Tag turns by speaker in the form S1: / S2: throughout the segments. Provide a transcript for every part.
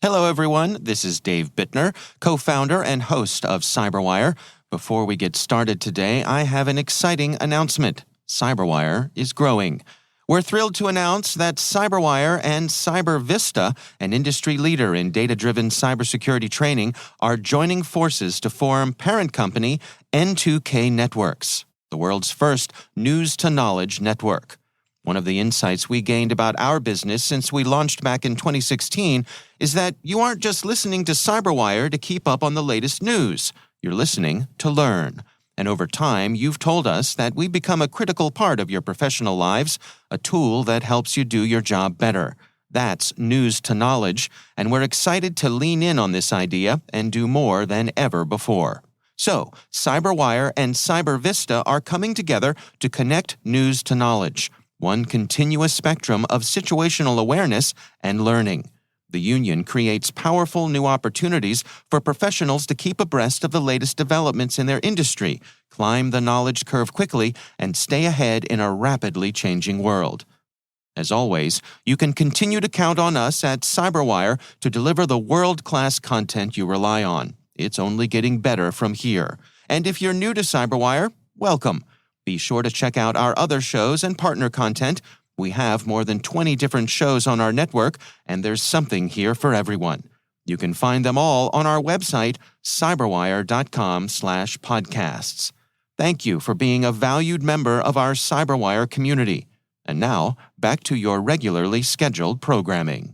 S1: Hello, everyone. This is Dave Bittner, co-founder and host of CyberWire. Before we get started today, I have an exciting announcement. CyberWire is growing. We're thrilled to announce that CyberWire and CyberVista, an industry leader in data-driven cybersecurity training, are joining forces to form parent company N2K Networks, the world's first news-to-knowledge network. One of the insights we gained about our business since we launched back in 2016 is that you aren't just listening to CyberWire to keep up on the latest news. You're listening to learn. And over time, you've told us that we become a critical part of your professional lives, a tool that helps you do your job better. That's news to knowledge, and we're excited to lean in on this idea and do more than ever before. So, CyberWire and CyberVista are coming together to connect news to knowledge. One continuous spectrum of situational awareness and learning. The union creates powerful new opportunities for professionals to keep abreast of the latest developments in their industry, climb the knowledge curve quickly, and stay ahead in a rapidly changing world. As always, you can continue to count on us at CyberWire to deliver the world-class content you rely on. It's only getting better from here. And if you're new to CyberWire, welcome. Be sure to check out our other shows and partner content. We have more than 20 different shows on our network, and there's something here for everyone. You can find them all on our website, cyberwire.com/podcasts. Thank you for being a valued member of our CyberWire community. And now, back to your regularly scheduled programming.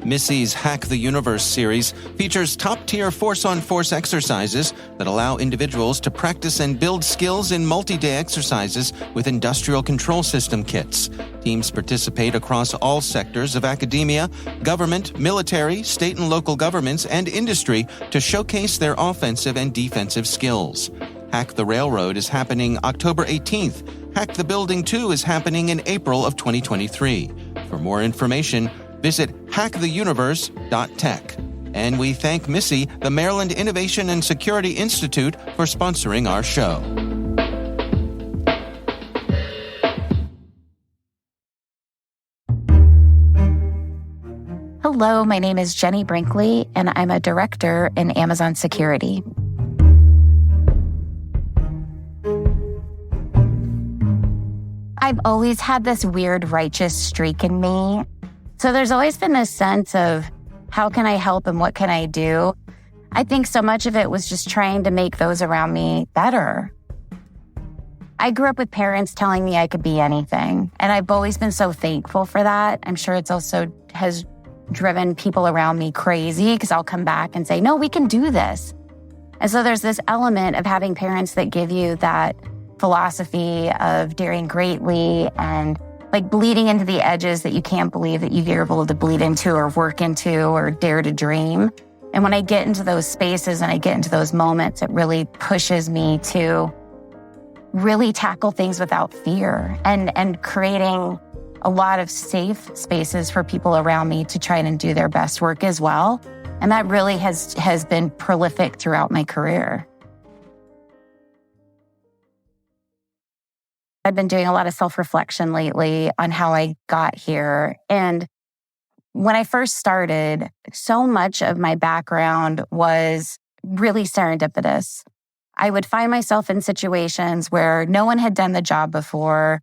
S1: Missy's Hack the Universe series features top-tier force-on-force exercises that allow individuals to practice and build skills in multi-day exercises with industrial control system kits. Teams participate across all sectors of academia, government, military, state and local governments, and industry to showcase their offensive and defensive skills. Hack the Railroad is happening October 18th. Hack the Building 2 is happening in April of 2023. For more information, visit hacktheuniverse.tech. And we thank Missy, the Maryland Innovation and Security Institute, for sponsoring our show.
S2: Hello, my name is Jenny Brinkley, and I'm a director in Amazon Security. I've always had this weird righteous streak in me. So there's always been this sense of how can I help and what can I do? I think so much of it was just trying to make those around me better. I grew up with parents telling me I could be anything, and I've always been so thankful for that. I'm sure it's also has driven people around me crazy because I'll come back and say, no, we can do this. And so there's this element of having parents that give you that philosophy of daring greatly and like bleeding into the edges that you can't believe that you're able to bleed into or work into or dare to dream. And when I get into those spaces and I get into those moments, it really pushes me to really tackle things without fear and creating a lot of safe spaces for people around me to try and do their best work as well. And that really has been prolific throughout my career. I've been doing a lot of self-reflection lately on how I got here. And when I first started, so much of my background was really serendipitous. I would find myself in situations where no one had done the job before.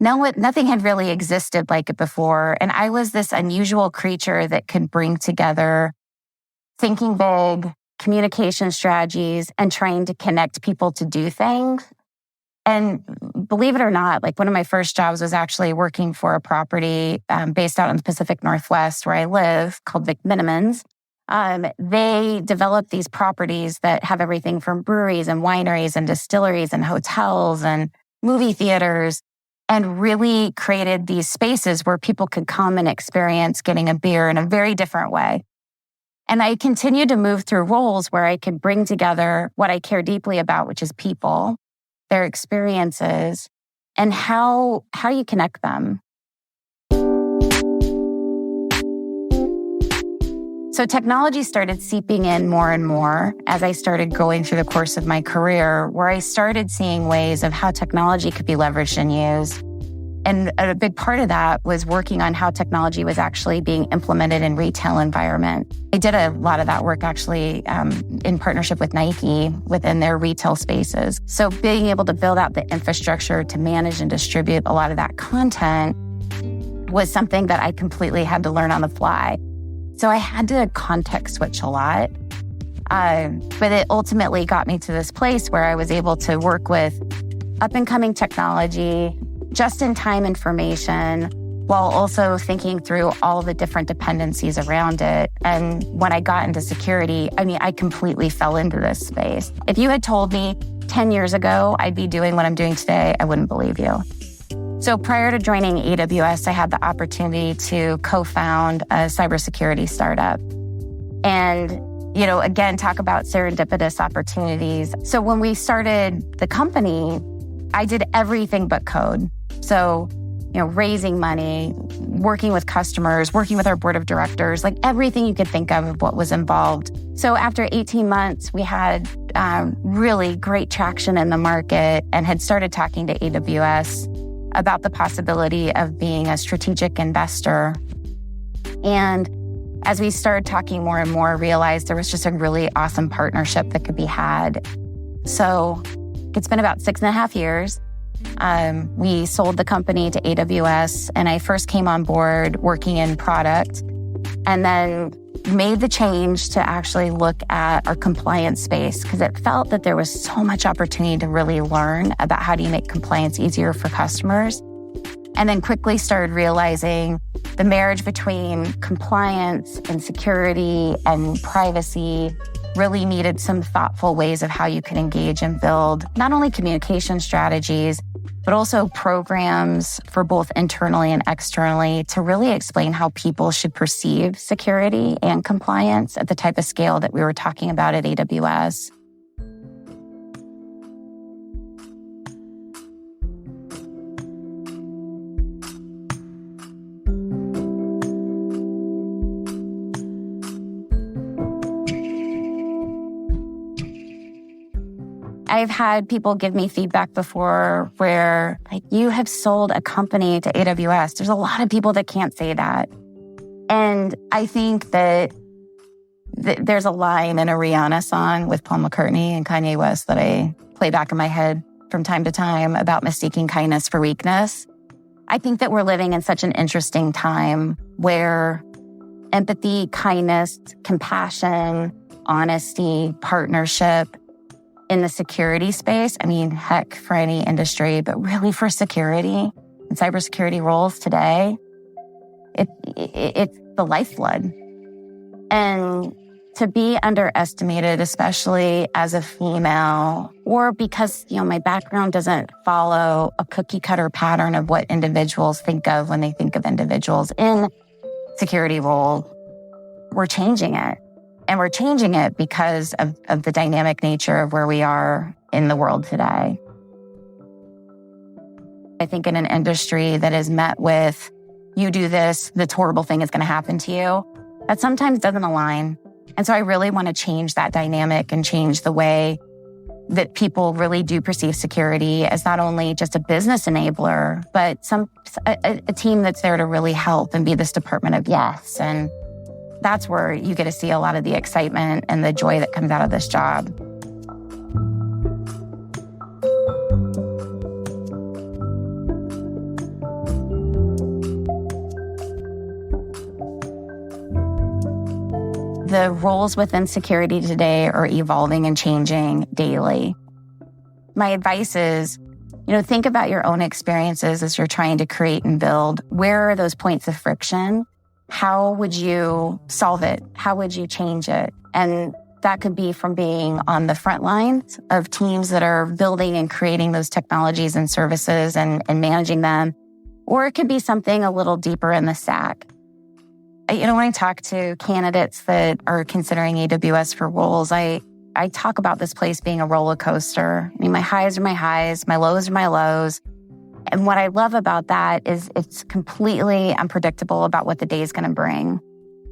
S2: Nothing had really existed like it before. And I was this unusual creature that could bring together thinking big, communication strategies, and trying to connect people to do things. And believe it or not, like one of my first jobs was actually working for a property based out in the Pacific Northwest where I live called Vic Minimans. They develop these properties that have everything from breweries and wineries and distilleries and hotels and movie theaters, and really created these spaces where people could come and experience getting a beer in a very different way. And I continued to move through roles where I could bring together what I care deeply about, which is people, their experiences, and how you connect them. So technology started seeping in more and more as I started going through the course of my career, where I started seeing ways of how technology could be leveraged and used. And a big part of that was working on how technology was actually being implemented in retail environment. I did a lot of that work actually in partnership with Nike within their retail spaces. So being able to build out the infrastructure to manage and distribute a lot of that content was something that I completely had to learn on the fly. So I had to context switch a lot. But it ultimately got me to this place where I was able to work with up-and-coming technology, just-in-time information, while also thinking through all the different dependencies around it. And when I got into security, I completely fell into this space. If you had told me 10 years ago I'd be doing what I'm doing today, I wouldn't believe you. So prior to joining AWS, I had the opportunity to co-found a cybersecurity startup. And again, talk about serendipitous opportunities. So when we started the company, I did everything but code. So, raising money, working with customers, working with our board of directors, like everything you could think of what was involved. So after 18 months, we had really great traction in the market and had started talking to AWS about the possibility of being a strategic investor. And as we started talking more and more, realized there was just a really awesome partnership that could be had. So it's been about 6.5 years. We sold the company to AWS, and I first came on board working in product and then made the change to actually look at our compliance space because it felt that there was so much opportunity to really learn about how do you make compliance easier for customers. And then quickly started realizing the marriage between compliance and security and privacy really needed some thoughtful ways of how you can engage and build not only communication strategies, but also programs for both internally and externally to really explain how people should perceive security and compliance at the type of scale that we were talking about at AWS. I've had people give me feedback before where, you have sold a company to AWS. There's a lot of people that can't say that. And I think that there's a line in a Rihanna song with Paul McCartney and Kanye West that I play back in my head from time to time about mistaking kindness for weakness. I think that we're living in such an interesting time where empathy, kindness, compassion, honesty, partnership, in the security space, heck, for any industry, but really for security and cybersecurity roles today, it's the lifeblood. And to be underestimated, especially as a female, or because, my background doesn't follow a cookie cutter pattern of what individuals think of when they think of individuals in security roles, we're changing it. And we're changing it because of the dynamic nature of where we are in the world today. I think in an industry that is met with, you do this horrible thing is going to happen to you, that sometimes doesn't align. And so I really want to change that dynamic and change the way that people really do perceive security as not only just a business enabler, but a team that's there to really help and be this department of yes. And that's where you get to see a lot of the excitement and the joy that comes out of this job. The roles within security today are evolving and changing daily. My advice is, think about your own experiences as you're trying to create and build. Where are those points of friction? How would you solve it? How would you change it? And that could be from being on the front lines of teams that are building and creating those technologies and services and managing them. Or it could be something a little deeper in the stack. When I talk to candidates that are considering AWS for roles, I talk about this place being a roller coaster. My highs are my highs, my lows are my lows. And what I love about that is it's completely unpredictable about what the day is going to bring.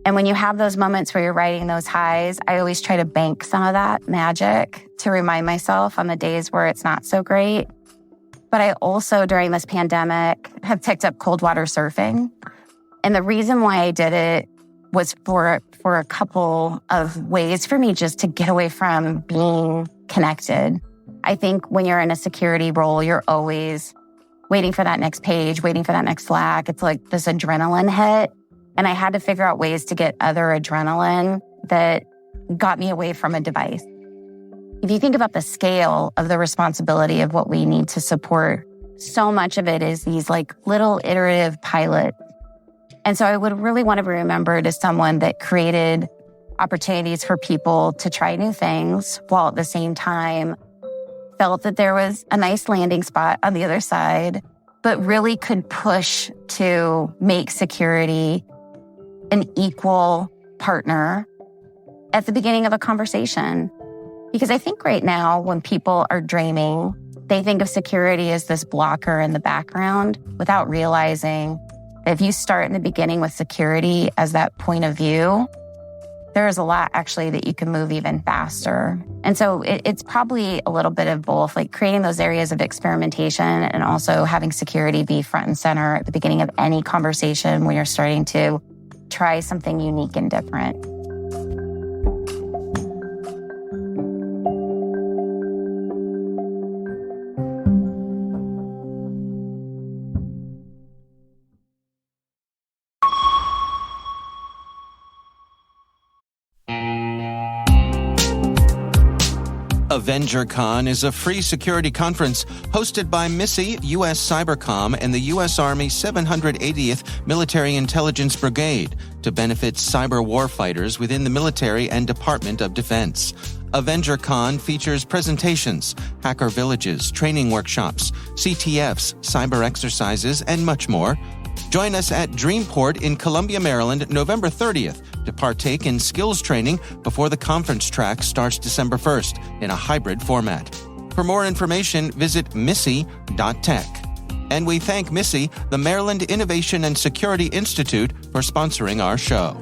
S2: And when you have those moments where you're riding those highs, I always try to bank some of that magic to remind myself on the days where it's not so great But I also, during this pandemic, have picked up cold water surfing. And the reason why I did it was for a couple of ways for me just to get away from being connected. I think when you're in a security role, you're always waiting for that next page, waiting for that next Slack. It's like this adrenaline hit. And I had to figure out ways to get other adrenaline that got me away from a device. If you think about the scale of the responsibility of what we need to support, so much of it is these like little iterative pilots. And so I would really want to be remembered as someone that created opportunities for people to try new things while at the same time felt that there was a nice landing spot on the other side, but really could push to make security an equal partner at the beginning of a conversation. Because I think right now when people are dreaming, they think of security as this blocker in the background without realizing that if you start in the beginning with security as that point of view, there is a lot actually that you can move even faster. And so it's probably a little bit of both, like creating those areas of experimentation and also having security be front and center at the beginning of any conversation when you're starting to try something unique and different.
S1: AvengerCon is a free security conference hosted by MISI, U.S. Cybercom, and the U.S. Army 780th Military Intelligence Brigade to benefit cyber warfighters within the military and Department of Defense. AvengerCon features presentations, hacker villages, training workshops, CTFs, cyber exercises, and much more. Join us at Dreamport in Columbia, Maryland, November 30th to partake in skills training before the conference track starts December 1st in a hybrid format. For more information, visit misi.tech. And we thank MISI, the Maryland Innovation and Security Institute, for sponsoring our show.